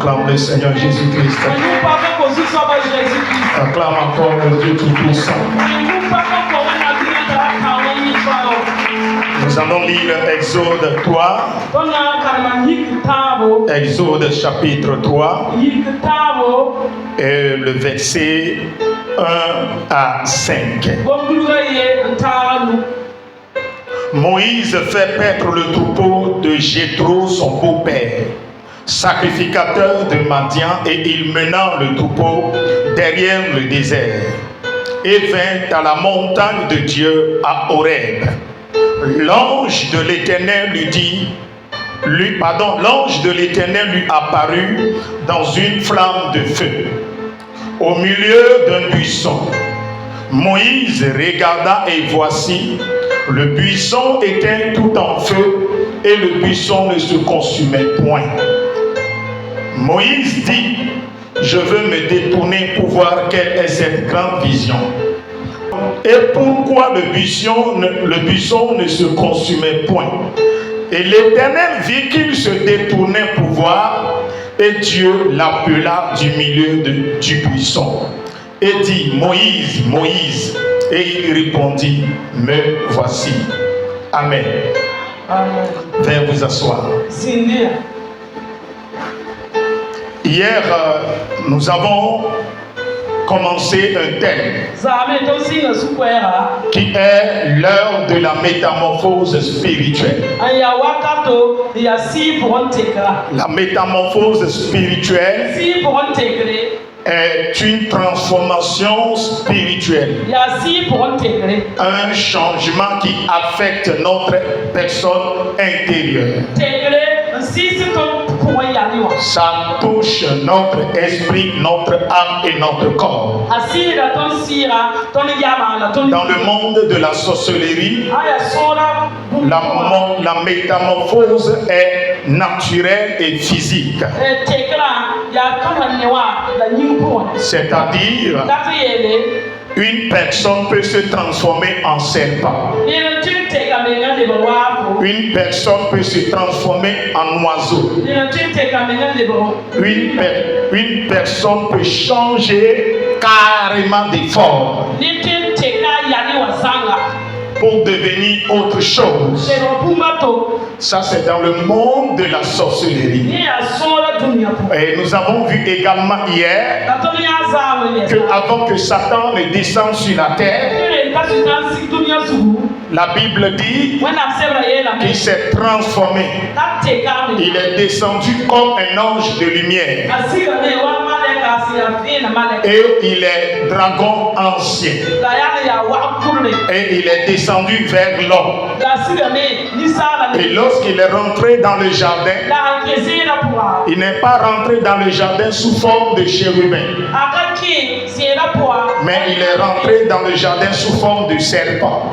Acclame le Seigneur Jésus-Christ. Acclame encore le Dieu Tout-Puissant. Nous allons lire Exode 3. Exode chapitre 3. Et le verset 1 à 5. Moïse fait paître le troupeau de Jéthro, son beau-père, sacrificateur de Madian, et il mena le troupeau derrière le désert et vint à la montagne de Dieu à Horeb. L'ange de l'Éternel l'ange de l'Éternel lui apparut dans une flamme de feu au milieu d'un buisson. Moïse regarda et voici, le buisson était tout en feu et le buisson ne se consumait point. Moïse dit, je veux me détourner pour voir quelle est cette grande vision. Et pourquoi le buisson ne se consumait point? Et l'Éternel vit qu'il se détournait pour voir, et Dieu l'appela du milieu du buisson et dit, Moïse, Moïse. Et il répondit, me voici. Amen. Amen. Veuillez vous asseoir. Hier, nous avons commencé un thème qui est l'heure de la métamorphose spirituelle. La métamorphose spirituelle est une transformation spirituelle, un changement qui affecte notre personne intérieure. Ça touche notre esprit, notre âme et notre corps. Dans le monde de la sorcellerie, la métamorphose est naturelle et physique. C'est-à-dire, une personne peut se transformer en serpent. Une personne peut se transformer en oiseau. Une personne peut changer carrément de forme pour devenir autre chose. Ça, c'est dans le monde de la sorcellerie. Et nous avons vu également hier que avant que Satan ne descende sur la terre, la Bible dit qu'il s'est transformé. Il est descendu comme un ange de lumière. Et il est dragon ancien. Et il est descendu vers l'homme. Et lorsqu'il est rentré dans le jardin, il n'est pas rentré dans le jardin sous forme de chérubin, mais il est rentré dans le jardin sous forme de serpent.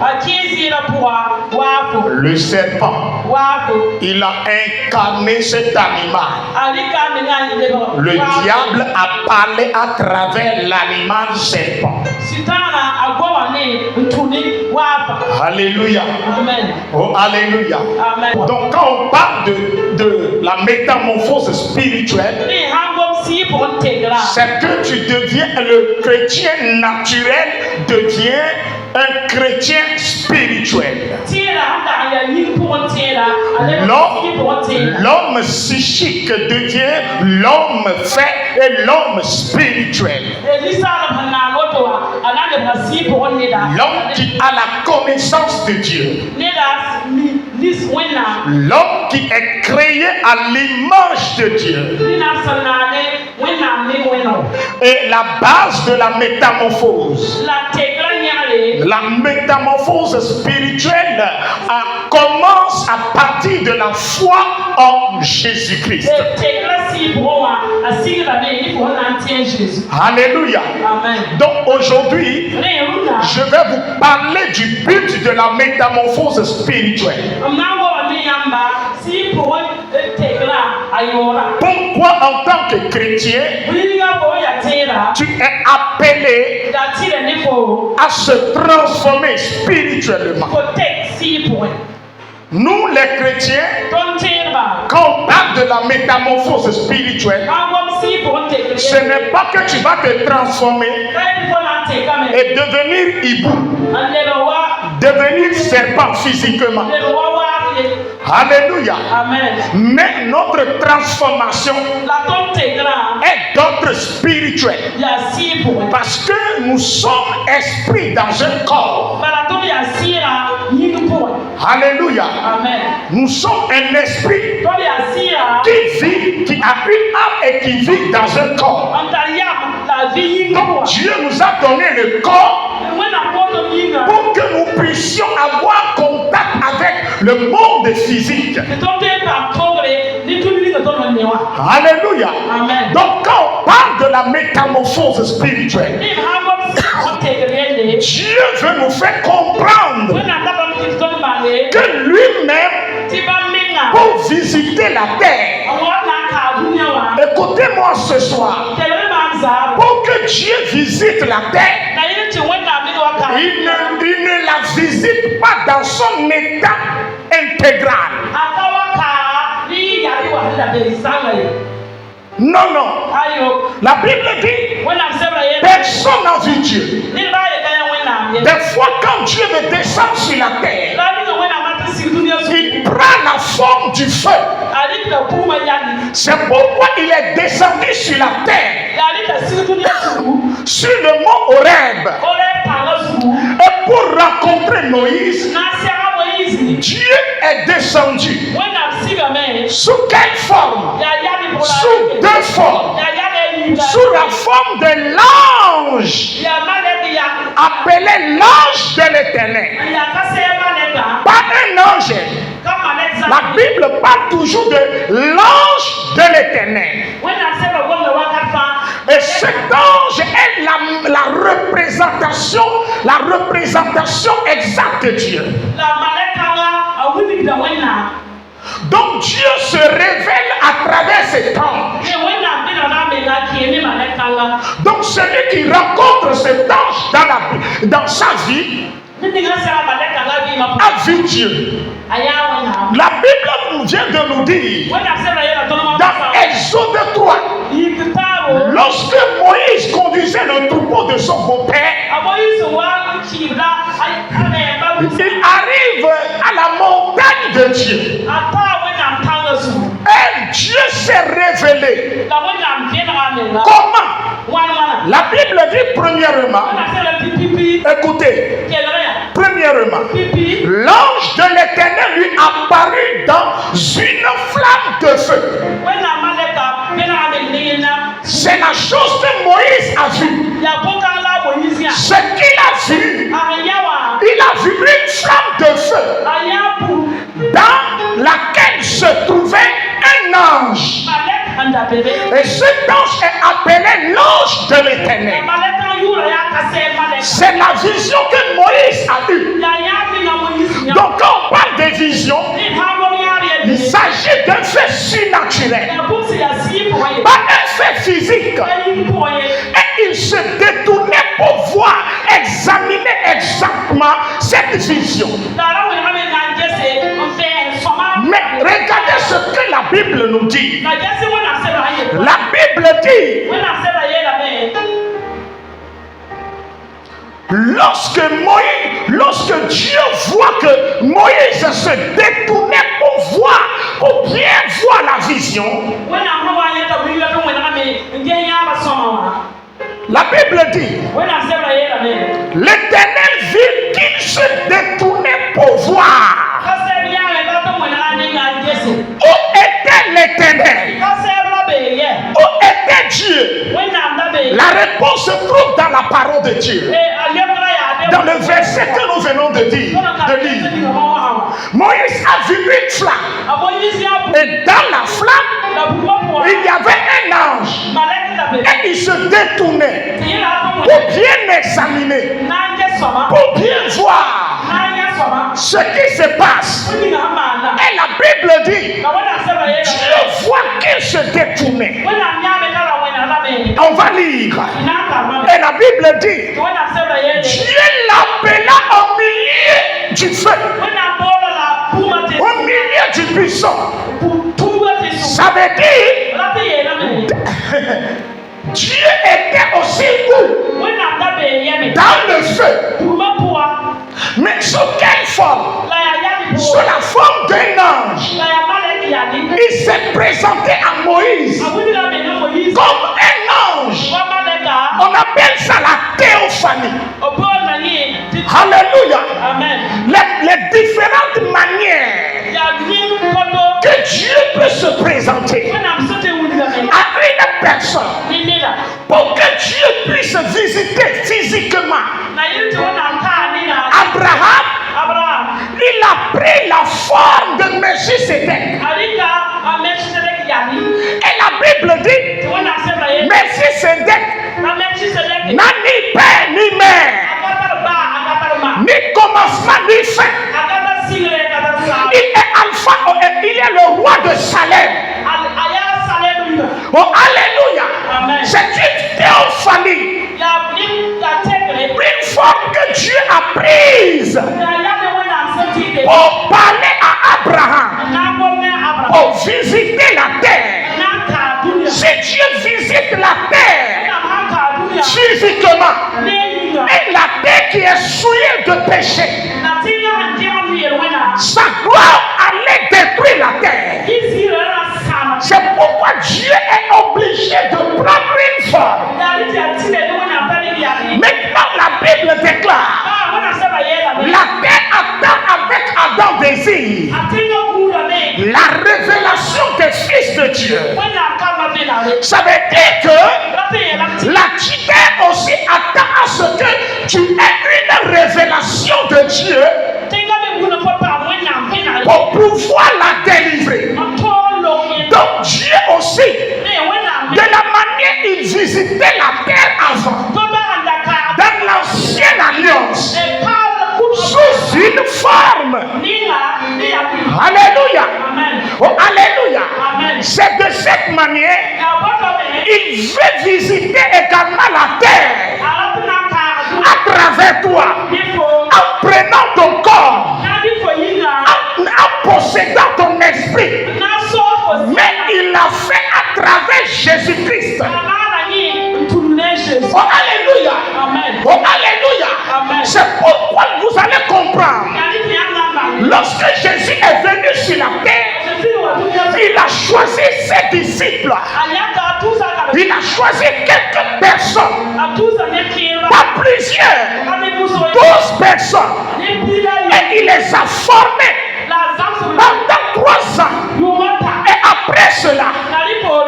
Le serpent, il a incarné cet animal. Le diable a parlé à travers l'animal serpent. Alléluia. Amen. Oh, alléluia. Amen. Donc quand on parle de la métamorphose spirituelle, c'est que tu deviens le chrétien naturel, devient un chrétien spirituel. L'homme psychique devient l'homme fait et l'homme spirituel. L'homme qui a la connaissance de Dieu. L'homme qui est créé à l'image de Dieu. Et la base de la métamorphose. La métamorphose spirituelle commence à partir de la foi en Jésus-Christ. Alléluia. Amen. Donc aujourd'hui, je vais vous parler du but de la métamorphose spirituelle. Pourquoi en tant que chrétien, tu es appelé à se transformer spirituellement? Nous les chrétiens, quand on parle de la métamorphose spirituelle, ce n'est pas que tu vas te transformer et devenir hibou, devenir serpent physiquement. Alléluia. Amen. Mais notre transformation est d'ordre spirituel. Parce que nous sommes esprits dans un corps. Alléluia. Amen. Nous sommes un esprit qui vit, qui a une âme et qui vit dans un corps. Donc Dieu nous a donné le corps pour que nous puissions avoir contact avec le monde physique. Alléluia. Amen. Donc quand on parle de la métamorphose spirituelle, Dieu veut nous faire comprendre que lui-même, pour visiter la terre, écoutez-moi ce soir, pour que Dieu visite la terre, il ne la visite pas dans son état intégral. Non, non. La Bible dit, personne n'a vu Dieu. Des fois, quand Dieu veut descendre sur la terre, il prend la forme du feu. C'est pourquoi il est descendu sur la terre, sur le mont Horeb. Et pour rencontrer Moïse, Dieu est descendu. Sous quelle forme? Sous deux formes. Sous la forme de l'ange, appelé l'ange de l'Éternel. Pas un ange. La Bible parle toujours de l'ange de l'Éternel. Et cet ange est la représentation exacte de Dieu. Donc Dieu se révèle à travers cet ange. Donc celui qui rencontre cet ange dans sa vie a vu Dieu. La Bible vient de nous dire dans Exode 3, lorsque Moïse conduisait le troupeau de son beau-père, il arrive à la montagne de Dieu. Et Dieu s'est révélé. Comment? La Bible dit premièrement, écoutez, premièrement, l'ange de l'Éternel lui apparut dans une flamme de feu. C'est la chose que Moïse a vue. Ce qu'il a vu, il a vu une flamme de feu dans laquelle se trouvait un ange. Et cet ange est appelé l'ange de l'Éternel. C'est la vision que Moïse a eue. Donc quand on parle de vision, il s'agit d'un fait surnaturel, pas un fait physique. Et il se détournait pour voir, examiner exactement cette vision. Mais regardez ce que la Bible nous dit. La Bible dit, lorsque Dieu voit que Moïse se détournait pour bien voir la vision, la Bible dit, l'Éternel vit qu'il se détournait pour voir. Où était l'Éternel? Où était Dieu? La réponse se trouve dans la parole de Dieu. Dans le verset que nous venons de lire. Moïse a vu une flamme. Et dans la flamme, il y avait un ange. Et il se détournait pour bien examiner, pour bien voir ce qui se passe. Et la Bible dit, Dieu voit qu'il se détournait. On va lire. Et la Bible dit, Dieu l'appela au milieu du feu. Au buisson. Ça veut dire Dieu était aussi où? Dans le feu. Mais sous quelle forme? Sous la forme d'un ange. Il s'est présenté à Moïse comme un ange. On appelle ça la théophanie. Alléluia. Les différentes manières que Dieu peut se présenter à une personne pour que Dieu puisse visiter physiquement. Abraham, il a pris la forme de Melchisédek. Et la Bible dit, Melchisédek n'a ni père ni mère, ni commencement ni fin. Il est Alpha, il est le roi de Salem. Oh, alléluia. C'est une théophanie. Une forme que Dieu a prise pour parler à Abraham, pour visiter la terre. Si Dieu visite la terre physiquement, et la terre qui est souillée de péché, sa gloire allait détruire la terre. C'est pourquoi Dieu est obligé de prendre une forme. Maintenant, la Bible déclare, la terre attend avec ardent désir la révélation des fils de Dieu. Ça veut dire que la terre aussi attend à ce que tu aies une révélation de Dieu pour pouvoir la délivrer. Donc Dieu aussi, de la manière il visitait la terre avant, dans l'ancienne alliance, sous une forme. Alléluia. Oh, alléluia. C'est de cette manière il veut visiter également la terre à travers toi, en prenant ton corps, en possédant ton esprit. Mais il l'a fait à travers Jésus-Christ. Oh, alléluia. Oh, alléluia. C'est pourquoi vous allez comprendre. Lorsque Jésus est venu sur la terre, il a choisi ses disciples. Il a choisi quelques personnes. Pas plusieurs. 12 personnes. Et il les a formés pendant 3 ans. Et après cela,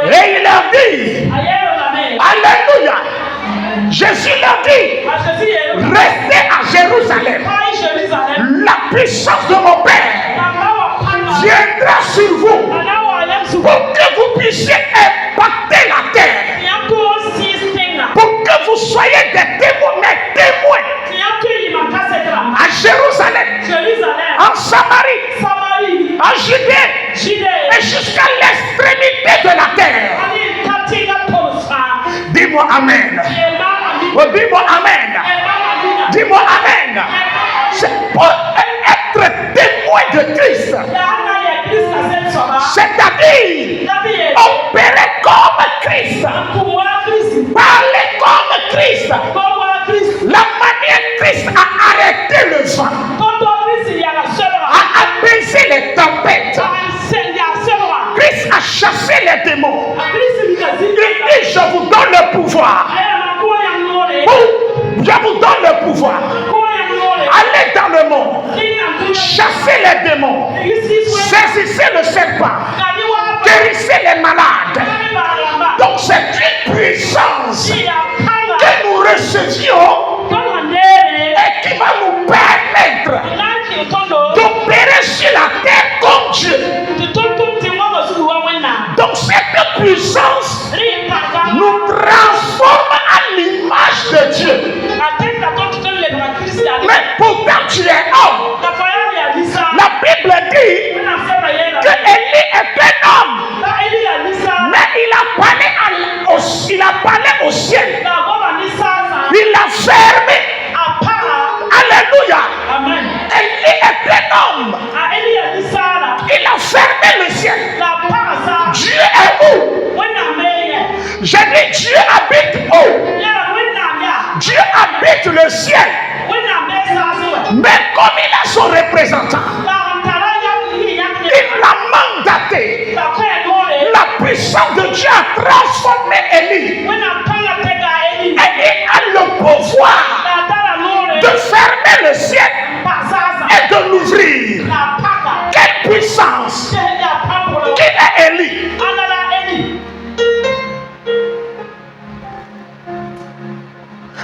et il leur dit, alléluia, Jésus leur dit, restez à Jérusalem. La puissance de mon Père viendra sur vous pour que vous puissiez impacter la terre, pour que vous soyez des témoins à Jérusalem, en Samarie, en Judée et jusqu'à l'extrémité de la terre. Dis-moi Amen. Oh, dis-moi Amen. Dis-moi Amen. C'est pour être témoin de Christ. C'est-à-dire opérer comme Christ, parler comme Christ, la manière Christ a arrêté le vent, a apaisé les tempêtes. Christ a chassé les démons. Il dit, je vous donne le pouvoir. Je vous donne le pouvoir. Allez dans le monde, chassez les démons, saisissez le serpent, guérissez les malades. Donc c'est une puissance que nous recevions et qui va nous permettre d'opérer sur la terre comme Dieu. Donc cette puissance nous transforme à l'image de Dieu. Mais pourtant tu es homme. La Bible dit que Élie est un homme. Mais il a parlé au ciel. Il l'a fermé. Alléluia. Élie est un homme. Il a fermé le ciel. Mais comme il a son représentant, il l'a mandaté. La puissance de Dieu a transformé Élie. Et il a le pouvoir de fermer le ciel et de l'ouvrir. Quelle puissance! Qui est Élie?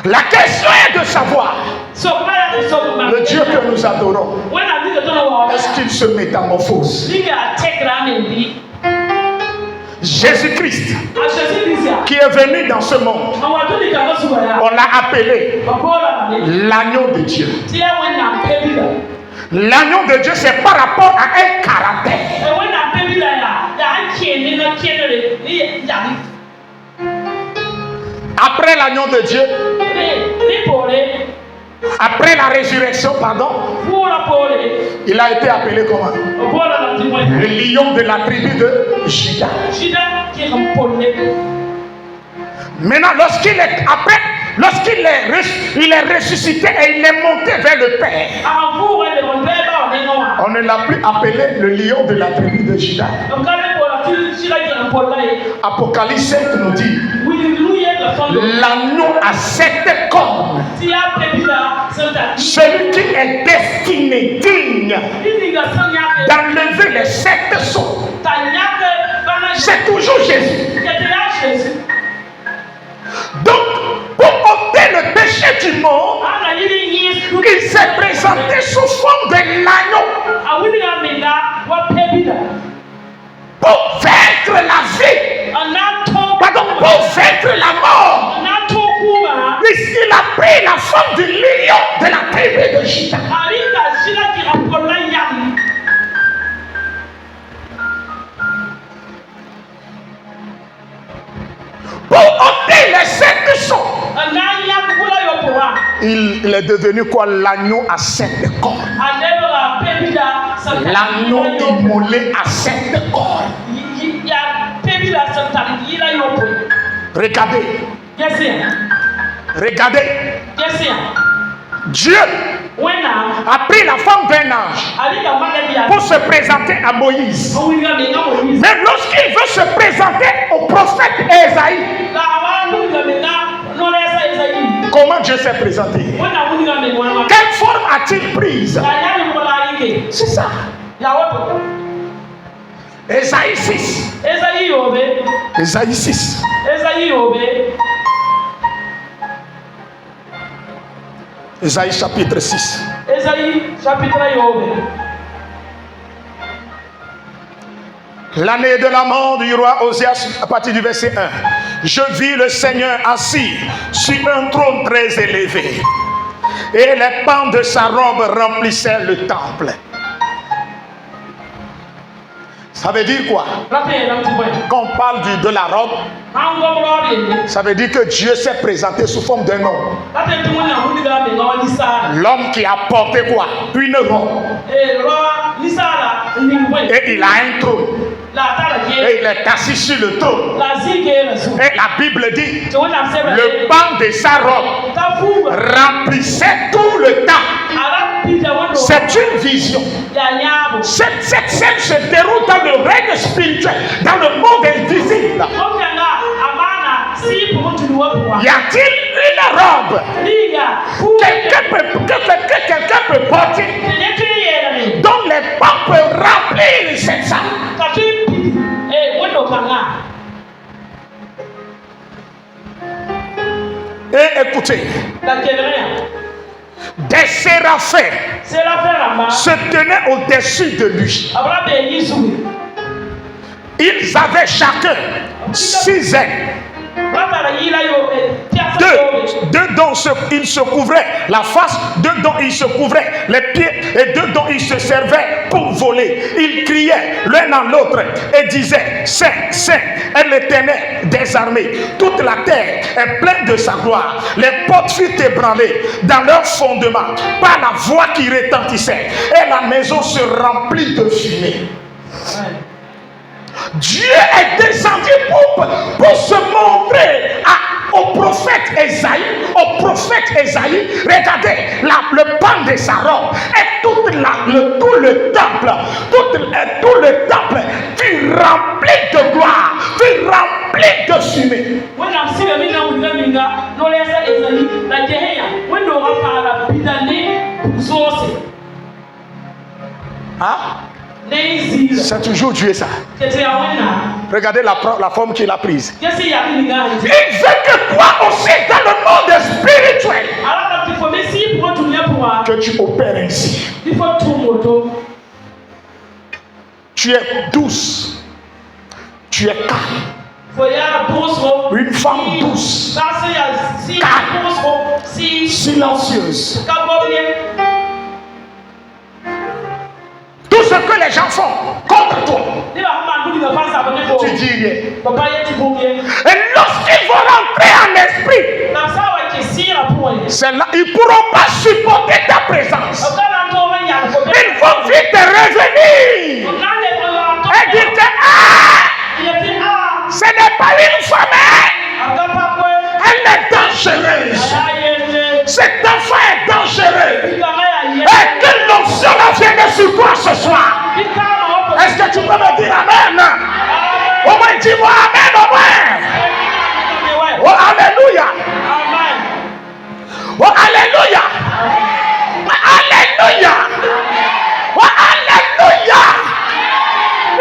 La question est de savoir, le Dieu que nous adorons, est-ce qu'il se métamorphose? Jésus-Christ, qui est venu dans ce monde, on l'a appelé l'agneau de Dieu. L'agneau de Dieu, c'est par rapport à un caractère. Après l'agneau de Dieu, après la résurrection, pardon, il a été appelé comment? Le lion de la tribu de Juda. Maintenant, lorsqu'il est ressuscité et il est monté vers le Père, on ne l'a plus appelé le lion de la tribu de Juda. Apocalypse 7 nous dit l'agneau à 7 cornes, celui qui est destiné digne d'enlever les 7 sceaux. C'est toujours Jésus. Donc, pour ôter le péché du monde, il s'est présenté sous forme de l'agneau pour vaincre la vie, pardon, pour vaincre la mort. Il a pris la forme du lion de la tribu de Juda. Pour ôter les 7 sceaux, il est devenu quoi? L'agneau à 7 cornes. L'agneau immolé à 7 cornes. Regardez. Regardez. Dieu a pris la forme d'un ange pour se présenter à Moïse. Mais lorsqu'il veut se présenter au prophète Ésaïe, comment Dieu s'est présenté? Quelle forme a-t-il prise? C'est ça. Ésaïe 6. Ésaïe 6. Ésaïe chapitre 6. L'année de la mort du roi Osias, à partir du verset 1. Je vis le Seigneur assis sur un trône très élevé, et les pans de sa robe remplissaient le temple. Ça veut dire quoi? Quand on parle de la robe, ça veut dire que Dieu s'est présenté sous forme d'un homme. L'homme qui a porté quoi? Une robe. Et il a un trône. Et il est assis sur le trône. Et la Bible dit, le pan de sa robe remplissait tout le temps. C'est une vision. Cette scène se déroule dans le règne spirituel, dans le monde invisible. Y a-t-il une robe que quelqu'un peut porter dont les pans peuvent remplir cette salle? Et écoutez, des séraphins se tenaient au-dessus de lui. Ils avaient chacun 6 ailes. Deux dont il se couvrait la face, 2 dont il se couvrait les pieds, et 2 dont il se servait pour voler. Ils criaient l'un à l'autre et disaient: Saint, Saint est l'Éternel des armées. Toute la terre est pleine de sa gloire. Les portes furent ébranlées dans leur fondement par la voix qui retentissait, et la maison se remplit de fumée. Dieu est descendu pour se montrer au prophète Ésaïe, au prophète prophète Ésaïe, regardez, le pan de sa robe et tout le temple fut rempli de gloire, fut rempli de fumée. Hein? C'est toujours Dieu ça. Regardez la forme qu'il a prise. Il veut que toi aussi dans le monde spirituel que tu opères ainsi. Tu es douce. Tu es calme. Une femme douce, calme, silencieuse. Tout ce que les gens font contre toi, tu dis rien. Et lorsqu'ils vont rentrer en esprit, c'est là, ils ne pourront pas supporter ta présence. Ils vont vite revenir et dire que ce n'est pas une femme, elle est dangereuse. Cet enfant est dangereux. Et que l'onction vienne sur toi ce soir. Est-ce que tu peux me dire amen? Au moins dis-moi amen au moins. Oh alléluia. Oh alléluia. Alléluia. Oh alléluia.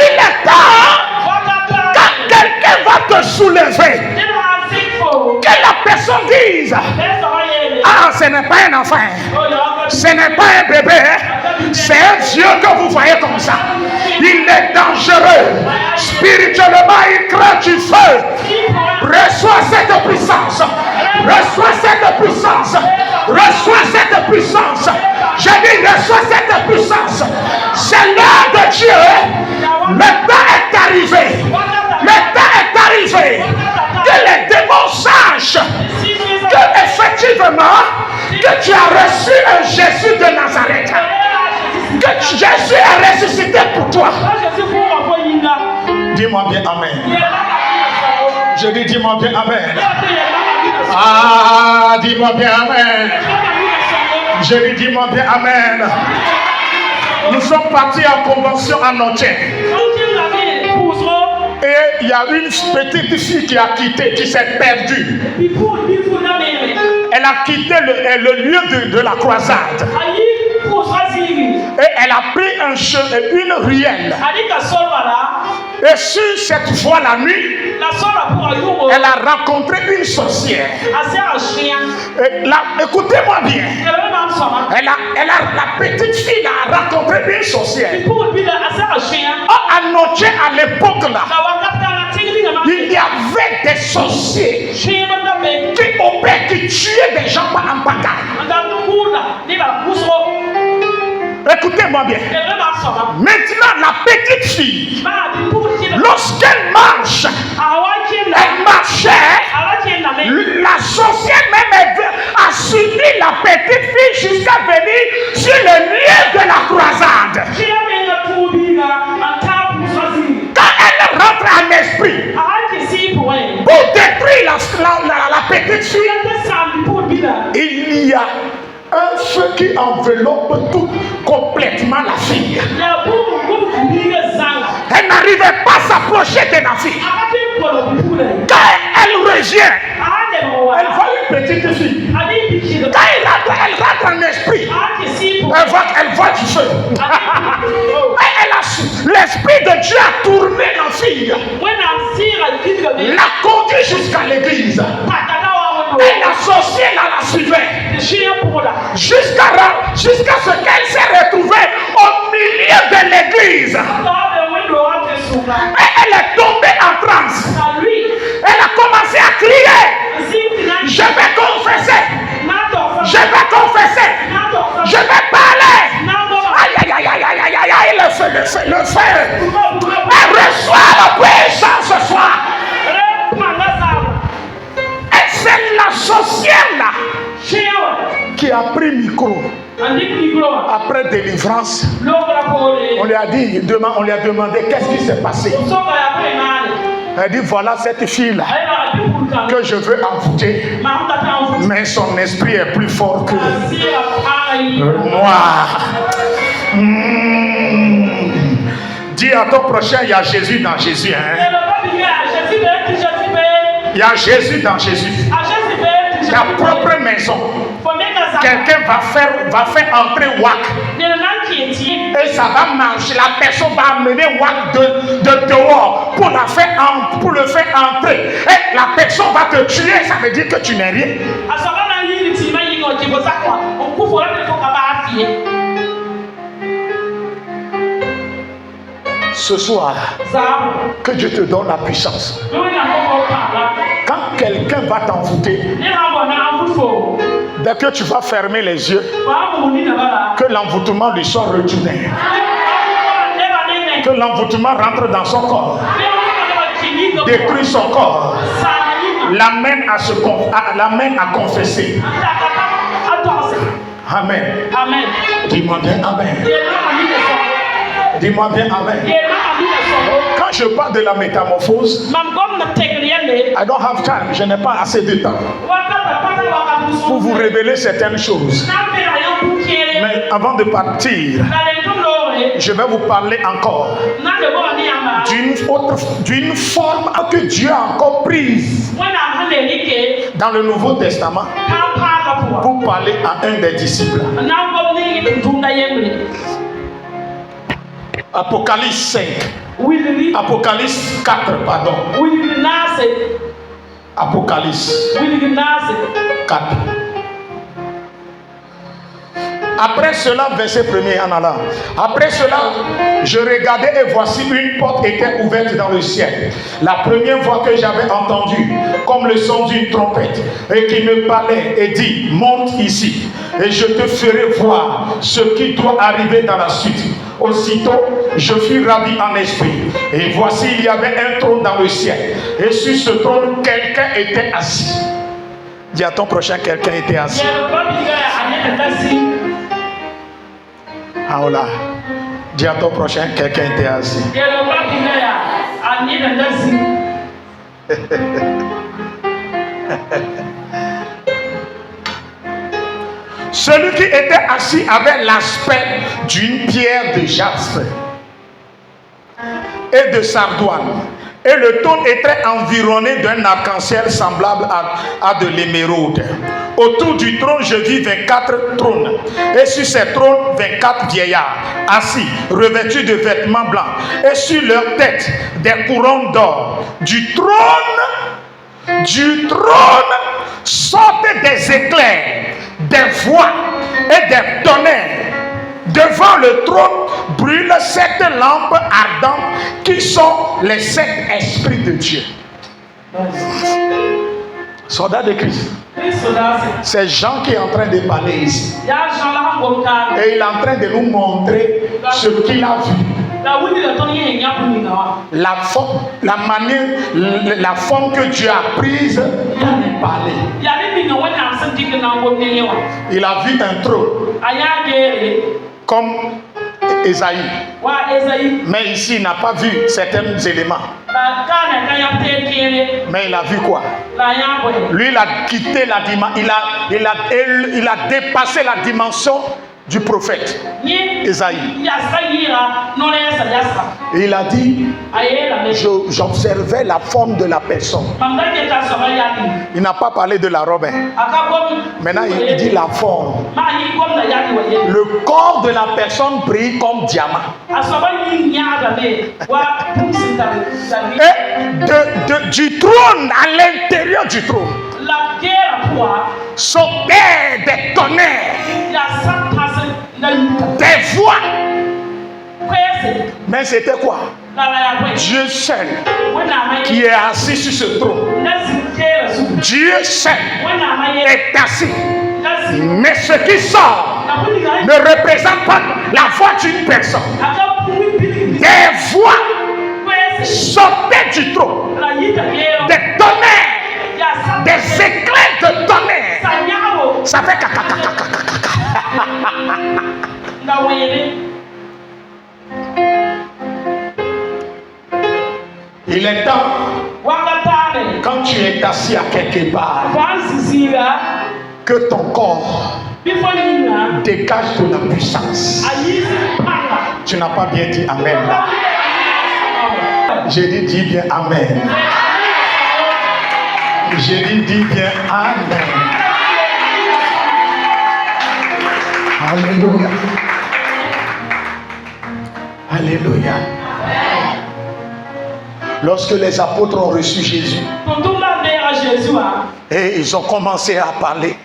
Il est temps, quand quelqu'un va te soulever, que la personne dise: ah, ce n'est pas un enfant, ce n'est pas un bébé, c'est un Dieu que vous voyez comme ça. Il est dangereux. Spirituellement, il craint du feu. Reçois cette puissance. Reçois cette puissance. Reçois cette puissance. J'ai dit, reçois cette puissance. C'est l'heure de Dieu. Le temps est arrivé. Le temps est arrivé. Que les démons sachent que effectivement que tu as reçu un Jésus de Nazareth, que Jésus est ressuscité pour toi. Dis-moi bien amen. Je dis dis-moi bien amen. Ah, dis-moi bien amen. Je dis dis-moi bien amen. Nous sommes partis en convention en Notienne. Et il y a une petite fille qui a quitté, qui s'est perdue. Elle a quitté le lieu de la croisade. Et elle a pris une ruelle. Et sur cette voie la nuit, elle a rencontré une sorcière. Et là, écoutez-moi bien. La petite fille a rencontré une sorcière. À l'époque là, il y avait des sorciers qui opèrent, qui tuaient des gens en bataille. Écoutez-moi bien. Maintenant, la petite fille, lorsqu'elle marche, elle marchait, la sorcière même a suivi la petite fille jusqu'à venir sur le lieu de la croisade. Quand elle rentre en esprit pour détruire la petite fille, il y a un feu qui enveloppe tout complètement la fille. Elle n'arrivait pas à s'approcher de la fille. Quand elle revient, elle voit une petite fille. Quand elle rentre en esprit, elle voit du feu. L'esprit de Dieu a tourné la fille, l'a conduit jusqu'à l'église. Et la sorcière la suivait jusqu'à ce qu'elle s'est retrouvée au milieu de l'église. Et elle est tombée en transe. Elle a commencé à crier: je vais confesser, je vais confesser, je vais parler. Aïe aïe aïe aïe aïe aïe aïe, le feu. Elle reçoit la puissance ce soir. Et c'est la sorcière là qui a pris micro. Après délivrance, on lui a demandé qu'est-ce qui s'est passé. Elle dit, voilà cette fille-là que je veux envoûter. Mais son esprit est plus fort que moi. Dis à ton prochain, il y a Jésus dans Jésus. Hein? Il y a Jésus dans Jésus. Ta propre maison. Quelqu'un va faire entrer WAC. Et ça va marcher. La personne va amener WAC de dehors pour le faire entrer. Et la personne va te tuer. Ça veut dire que tu n'es rien. Ce soir, que Dieu te donne la puissance. Quand quelqu'un va t'envoûter, dès que tu vas fermer les yeux, que l'envoûtement lui soit retourné. Que l'envoûtement rentre dans son corps, détruit son corps, l'amène à confesser. Amen. Amen. Dis-moi bien Amen. Dis-moi bien Amen. Quand je parle de la métamorphose, I don't have time, je n'ai pas assez de temps pour vous révéler certaines choses. Mais avant de partir, je vais vous parler encore d'une forme que Dieu a encore prise dans le Nouveau Testament pour parler à un des disciples. Apocalypse 5. Apocalypse 4, pardon. Apocalypse 4. Après cela, verset 1er en allant. Après cela, je regardais et voici une porte était ouverte dans le ciel. La première voix que j'avais entendue, comme le son d'une trompette, et qui me parlait et dit, monte ici, et je te ferai voir ce qui doit arriver dans la suite. Aussitôt, je fus ravi en esprit. Et voici, il y avait un trône dans le ciel. Et sur ce trône, quelqu'un était assis. Dis à ton prochain, quelqu'un était assis. Ah là. Dis à ton prochain, quelqu'un était assis. Celui qui était assis avait l'aspect d'une pierre de jaspe et de sardoine. Et le trône était environné d'un arc-en-ciel semblable à de l'émeraude. Autour du trône, je vis 24 trônes. Et sur ces trônes, 24 vieillards, assis, revêtus de vêtements blancs. Et sur leurs têtes, des couronnes d'or. Du trône sortaient des éclairs, des voix et des tonnerres. Devant le trône brûlent 7 lampes ardentes qui sont les 7 esprits de Dieu. Soldats de Christ. C'est Jean qui est en train de parler ici. Et il est en train de nous montrer ce qu'il a vu. La forme que Dieu a prise pour lui parler. Il a vu un trône comme Ésaïe. Mais ici, il n'a pas vu certains éléments. Mais il a vu quoi? Lui, il a quitté la dimension. Il a dépassé la dimension du prophète Ésaïe. Et il a dit, j'observais la forme de la personne. Il n'a pas parlé de la robe. Maintenant, il dit la forme. Le corps de la personne brille comme diamant. Et du trône, à l'intérieur du trône, sautaient des tonnerres, des voix. Mais c'était quoi? Dieu seul qui est assis sur ce trône. Dieu seul est assis. Mais ce qui sort ne représente pas la voix d'une personne. Des voix sortaient du trône. Des tonnerres. Des éclairs de tonnerre. Ça fait caca. Il est temps es assis à quelque part, que ton corps dégage de la puissance. Tu n'as pas bien dit Amen là. J'ai dit, dis bien Amen. J'ai dit, dis bien Amen. Alléluia. Alléluia. Lorsque les apôtres ont reçu Jésus, et ils ont commencé à parler,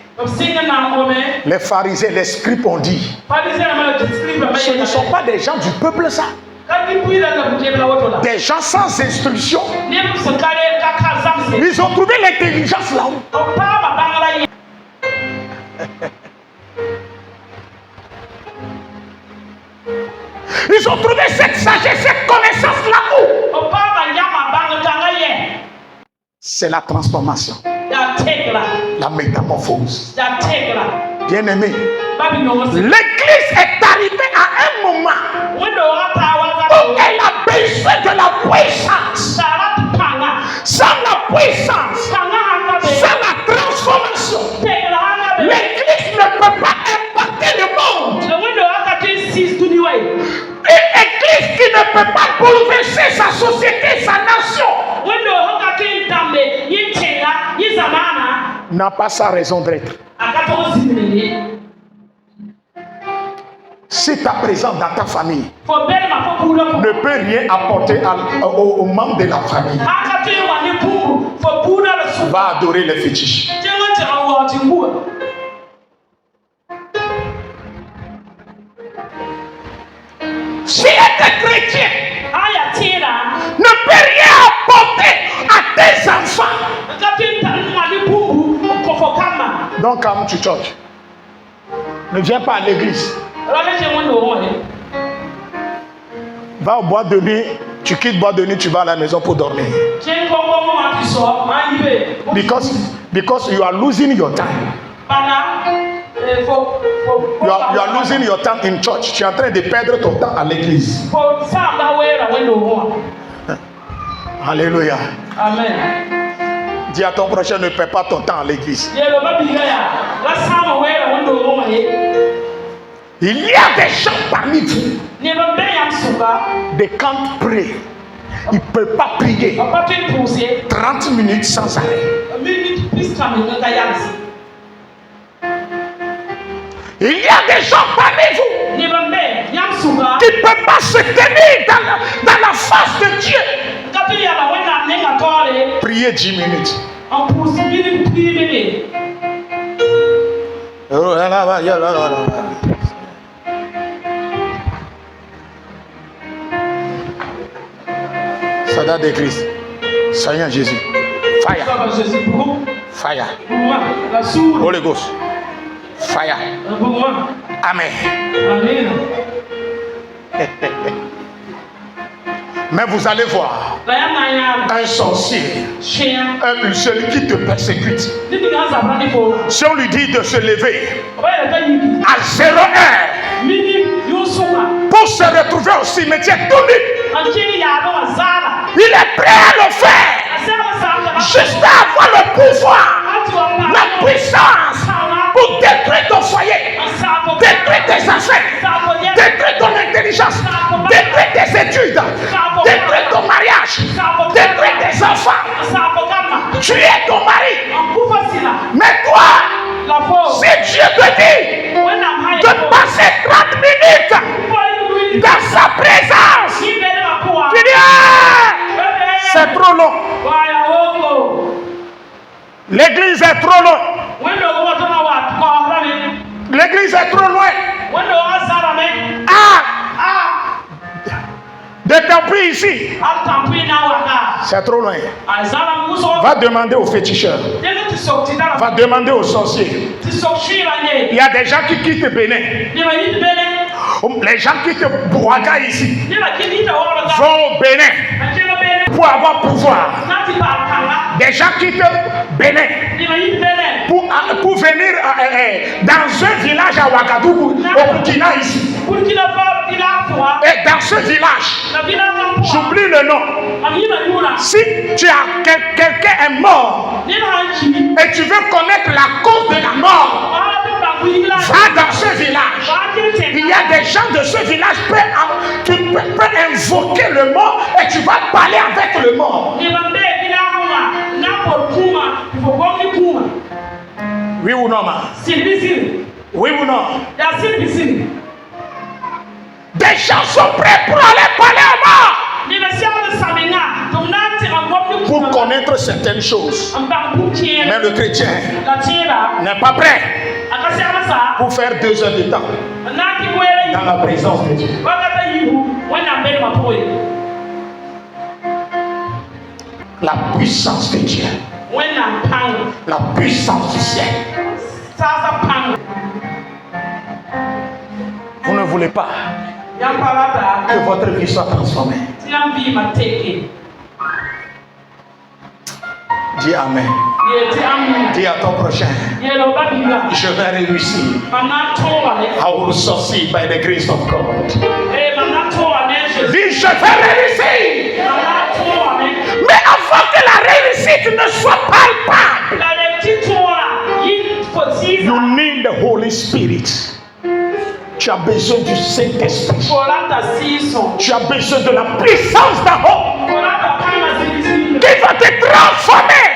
les pharisiens, les scribes ont dit, ce ne sont pas des gens du peuple ça. Des gens sans instruction. Ils ont trouvé l'intelligence là-haut. Ils ont trouvé cette sagesse, cette connaissance là-haut. C'est la transformation. La métamorphose. Bien-aimé, l'église est arrivée à un moment où elle a besoin de la puissance. Sans la puissance, sans la transformation, l'église ne peut pas impacter le monde. Une église qui ne peut pas bouleverser sa société, sa nation, n'a pas sa raison d'être. Si tu es présent dans ta famille, ne peut rien apporter aux membres de la famille. Va adorer les fétiches. Si tu es chrétien, ne peut rien apporter à tes enfants. Donc, come to church. Ne viens pas à l'église. Va au boîte de nuit, tu quittes boîte de nuit, tu vas à la maison pour dormir. Because you are losing your time. You are losing your time in church. Tu es en train de perdre ton temps à l'église. Alléluia. Amen. Dis à ton prochain, ne perds pas ton temps à l'église. Il y a des gens parmi vous. They can't pray. Ils ne peuvent pas prier 30 minutes sans arrêt. Il y a des gens parmi vous qui ne peuvent pas se tenir dans la face de Dieu. Priez 10 minutes. Soldat de Christ, Seigneur Jésus, fire, fire, Holy Ghost, fire, Amen. Mais vous allez voir un sorcier, celui qui te persécute. Si on lui dit de se lever à 0 heure pour se retrouver au cimetière tout nu, il est prêt à le faire juste à avoir le pouvoir, la puissance pour détruire ton foyer, détruire tes affaires, détruire ton intelligence, détruire tes études, détruire ton mariage, détruire tes enfants, tuer ton mari. Mais toi, si Dieu te dit de passer 30 minutes dans sa présence, tu dis c'est trop long. L'église est trop loin. L'église est trop loin. De ton prix ici. C'est trop loin. Va demander aux féticheurs. Va demander aux sorciers. Il y a des gens qui quittent Bénin. Les gens qui quittent Bouaga ici vont au Bénin pour avoir pouvoir. Des gens quittent Bénin pour venir dans un village à Ouagadougou, au Burkina ici. Et dans ce village, j'oublie le nom, Si quelqu'un est mort et tu veux connaître la cause de la mort, va dans ce village. Il y a des gens de ce village, tu peux invoquer le mort et tu vas parler avec le mort. Oui ou non, ma? Oui ou non? Des gens sont prêts pour aller parler à mort. Pour connaître certaines choses. Mais le chrétien n'est pas prêt pour faire 2 heures de temps dans la présence de Dieu. La puissance de Dieu. La puissance du ciel. Vous ne voulez pas que votre vie soit transformée. Dis Amen. Dis à ton prochain, je vais réussir. I will succeed by the grace of God. Dis, je vais réussir. Mais avant que la réussite ne soit palpable, you need the Holy Spirit. Tu as besoin du Saint-Esprit. Tu as besoin de la puissance d'en haut qui va te transformer.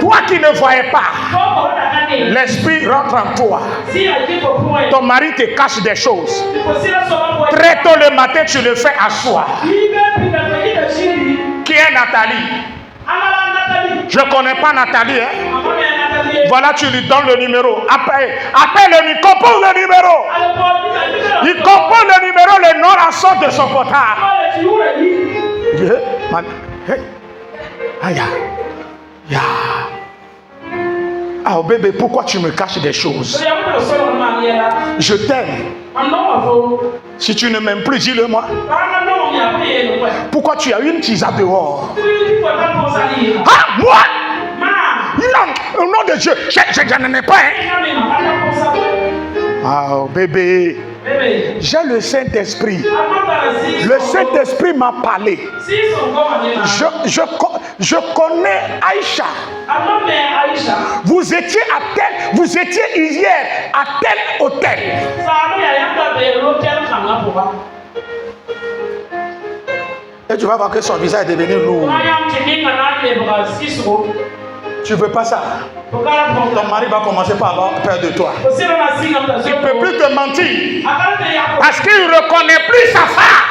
Toi qui ne voyais pas, l'Esprit rentre en toi. Ton mari te cache des choses. Très tôt le matin, tu le fais asseoir. Qui est Nathalie? Je ne connais pas Nathalie. Hein? Voilà, tu lui donnes le numéro. Appelle il compose le numéro. Il compose le numéro, le nom en sort de son portable. Ah bébé, pourquoi tu me caches des choses? Je t'aime. Si tu ne m'aimes plus, dis-le-moi. Pourquoi tu as une tisane dehors? Ah, moi? Non, au nom de Dieu, je n'en ai pas. Hein? Ah bébé, j'ai le Saint-Esprit. Le Saint-Esprit m'a parlé. Je connais Aïcha. Vous étiez hier à tel hôtel. Et tu vas voir que son visage est devenu lourd. Tu veux pas ça? Ton mari va commencer par avoir peur de toi. Il ne peut plus te mentir. Parce qu'il ne reconnaît plus sa femme.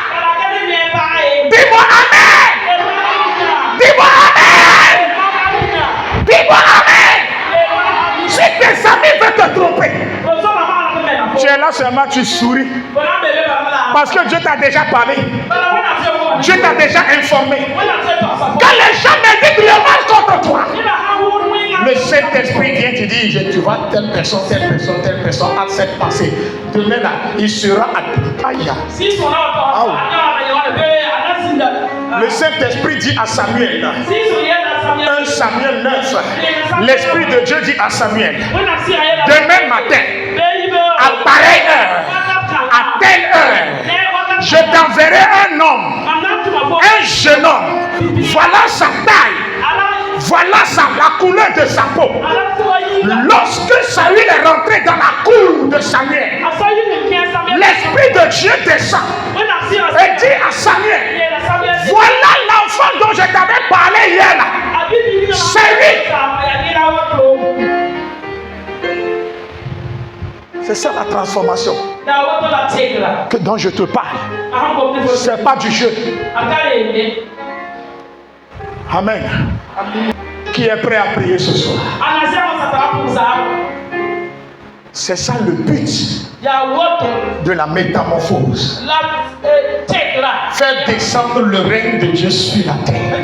Dis-moi Amen. Dis-moi Amen. Dis-moi Amen. Si tes amis veulent te tromper, tu es là seulement, tu souris. Parce que Dieu t'a déjà parlé. Dieu t'a déjà informé. Quand les gens méditent le mal contre toi, le Saint-Esprit vient te dire, tu vois telle personne a cette pensée. Demain là, il sera à Aïe. Le Saint-Esprit dit à Samuel, 1 Samuel 9, l'Esprit de Dieu dit à Samuel, demain matin, à pareille heure, à telle heure, je t'enverrai un homme, un jeune homme, voilà sa taille, voilà la couleur de sa peau. Lorsque Saül est rentré dans la cour de Samuel, l'Esprit de Dieu descend et dit à Samuel, voilà l'enfant dont je t'avais parlé hier là. C'est lui. C'est ça la transformation dont je te parle. Ce n'est pas du jeu. Amen. Qui est prêt à prier ce soir? C'est ça le but de la métamorphose. Faire descendre le règne de Dieu sur la terre.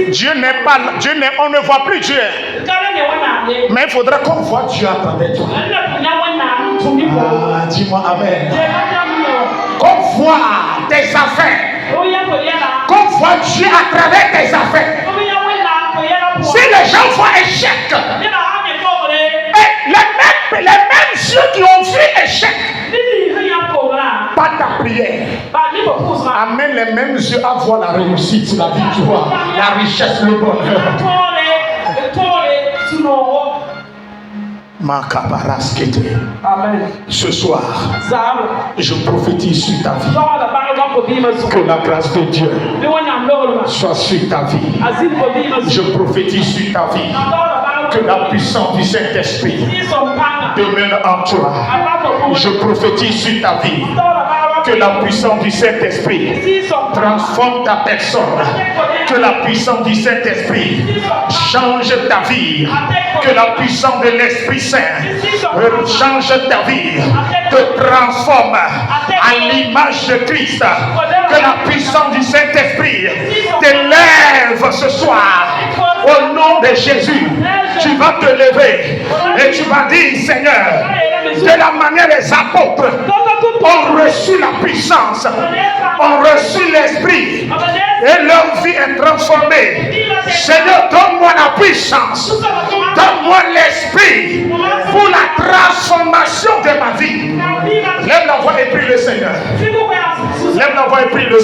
Dieu n'est pas là. On ne voit plus Dieu. Mais il faudra qu'on voit Dieu à travers toi. Ah, dis-moi Amen. Qu'on voit tes affaires. Qu'on voit Dieu à travers tes affaires. Si les gens voient échec, les mêmes yeux qui ont vu échec, pas ta prière amène Amène les mêmes yeux à voir la réussite, la victoire, la richesse, le bonheur. Amen. Ce soir, je prophétise sur ta vie. Que la grâce de Dieu soit sur ta vie. Je prophétise sur ta vie. Que la puissance du Saint-Esprit demeure en toi. Je prophétise sur ta vie. Que la puissance du Saint-Esprit transforme ta personne. Que la puissance du Saint-Esprit change ta vie. Que la puissance de l'Esprit Saint change ta vie. Te transforme à l'image de Christ. Que la puissance du Saint-Esprit t'élève ce soir. Au nom de Jésus, tu vas te lever et tu vas dire, Seigneur, de la manière les apôtres ont reçu la puissance, ont reçu l'Esprit et leur vie est transformée. Seigneur, donne-moi la puissance, donne-moi l'Esprit pour la transformation de ma vie. Lève la voix et prie le Seigneur. Lève la voix et prie le Seigneur.